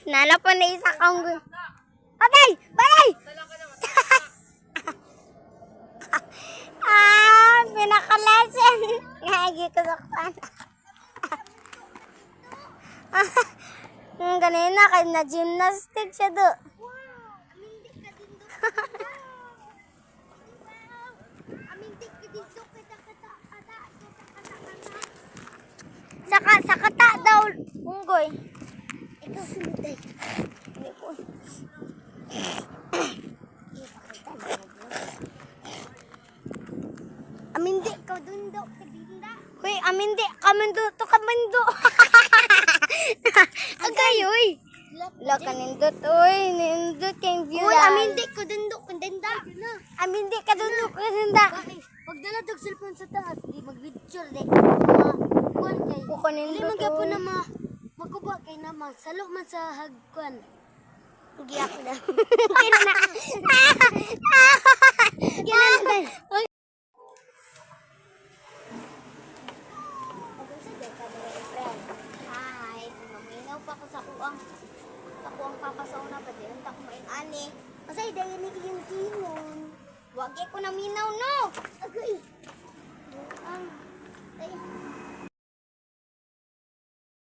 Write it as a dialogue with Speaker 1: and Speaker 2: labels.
Speaker 1: Nana po na isa kang... Patay! Patay! Pinaka-lesson. Nagi ko sa kana. Ganina, kaya na gymnastic siya do. Sa kata daw, unggoy. Ikaw sumuday. Hindi po. Amindi, ikaw dundo. Hoy, amindi, kamindo to kamindo. Agay, hoy. La kanindot, hoy. Nindot kayong view. Hoy, amindi, ko dundo, kandenda. Amindi, ka dundo, kandenda.
Speaker 2: Pagdala dog cellphone sa taas, di mag-picture de. Kuan kay.
Speaker 1: Kukunin
Speaker 2: Dili
Speaker 1: ko
Speaker 2: man
Speaker 1: to.
Speaker 2: gyapon na maguba kay naman. Salo man sa hagkuan.
Speaker 1: Giyak na.
Speaker 2: Hi, maminaw pa ko sa kuang papasauna pa di unta ko main ani. Masay dayay ni iyong gingon.
Speaker 1: Wag ko na minaw, no.
Speaker 2: Agay. Ang ay